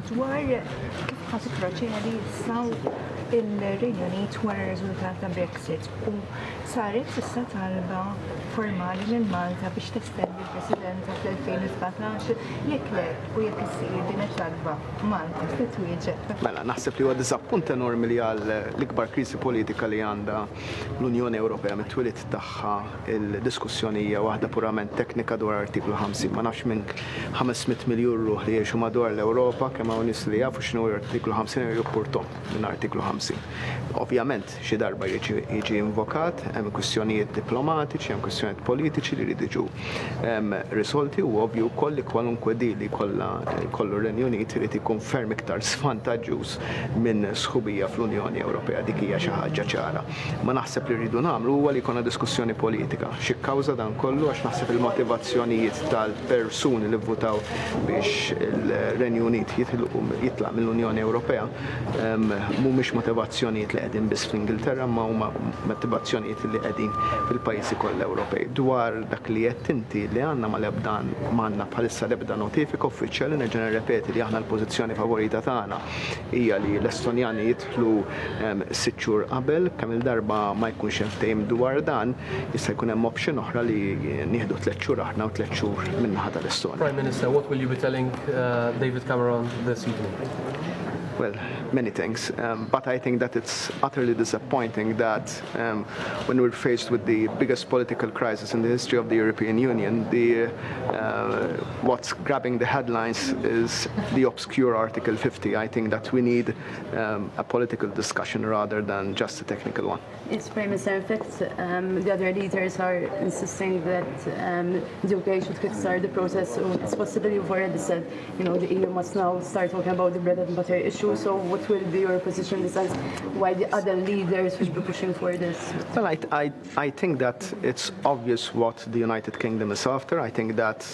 dwar kif ħadd proċedi issa il-Renju Unit wara r-riżultat ta' Brexit u saret issa talba formali minn Malta biex testendi l-Presidenza fl-2017 jekk le u jekk issir din it-talba Malta se twieġeb. Mela, naħseb li huwa diżappunt enormi li għal l-ikbar kriżi politika li għandha l-Unjoni Ewropea mit-twilit tagħha il-diskussjoni hija waħda purament teknika dwar artiklu 50. Ma nafx minn 500 miljun ruħ li jgħixu madwar l-Ewropa kemm hawn nies li jafu x'inhu artiklu 50 jopportom minn artiklu 50. Ovvjament xi darba jiġi invokat, hemm kwistjonijiet diplomatiċi, hemm kwistjonijiet politiċi li jridu jiġu risolti u ovvju wkoll li kwalunkwe deal li jkollu r-Renju Unit irid ikun ferm iktar svantaġġuż minn sħubija fl-Unjoni Ewropea dik hija xi ħaġa ċara. Ma naħseb li rridu nagħmlu huwa li jkollna diskussjoni politika. Xi kkawża dan kollu għax naħseb il-motivazzjonijiet tal-persuni li vvutaw biex il-Renju Unit jitlaq mill-Unjoni Ewropea mhumiex motivazzjonijiet li qegħdin biss fl-Ingilterra ma huma motivazzjonijiet li qegħdin fil-pajjiżi kollha Ewropej. Dwar dak li qed inti li għandna m'għandna bħalissa l-ebda notifika uffiċjali nerġa' nirrepeti li aħna l-pożizzjoni favorita tagħna hija li l-Estonjani jidħlu 6 xhur qabel kemm il-darba ma jkunx hemm ftehim dwar dan issa jkun hemm option oħra li nieħdu 3 xhur aħna u 3 xhur min-naħa tal-Estonja. Prime Minister, what will you be telling David Cameron this evening? Well, many things, but I think that it's utterly disappointing that when we're faced with the biggest political crisis in the history of the European Union, what's grabbing the headlines is the obscure Article 50. I think that we need a political discussion rather than just a technical one. Yes, Prime Minister, in fact, the other leaders are insisting that the UK should kickstart the process. So it's possible you've already said, the EU must now start talking about the bread and butter issue. So what will be your position in the sense why the other leaders will be pushing for this? Well, I think that it's obvious what the United Kingdom is after. I think that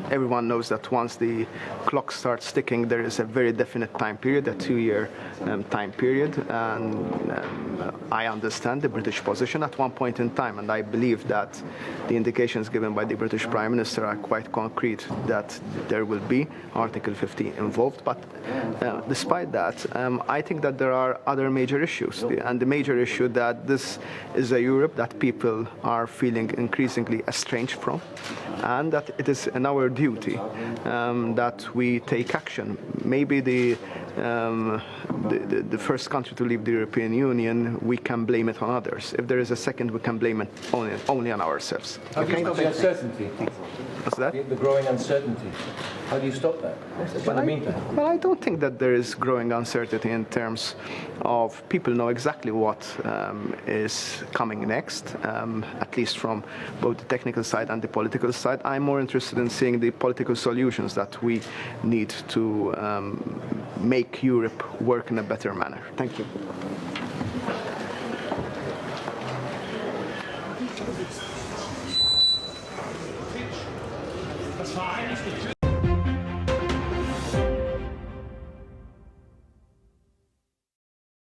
everyone knows that once the clock starts ticking, there is a very definite time period, a 2-year time period. And I understand the British position at one point in time, and I believe that the indications given by the British Prime Minister are quite concrete that there will be Article 50 involved. But despite that, I think that there are other major issues, and the major issue that this is a Europe that people are feeling increasingly estranged from, and that it is in our duty that we take action. Maybe the first country to leave the European Union, we can blame it on others. If there is a second, we can blame it only on ourselves. How do you stop the uncertainty? What's that? The growing uncertainty. How do you stop that? In the meantime? Well, I don't think that there is growing uncertainty in terms of people know exactly what is coming next, at least from both the technical side and the political side. I'm more interested in seeing the political solutions that we need to make Europe work in a better manner. Thank you.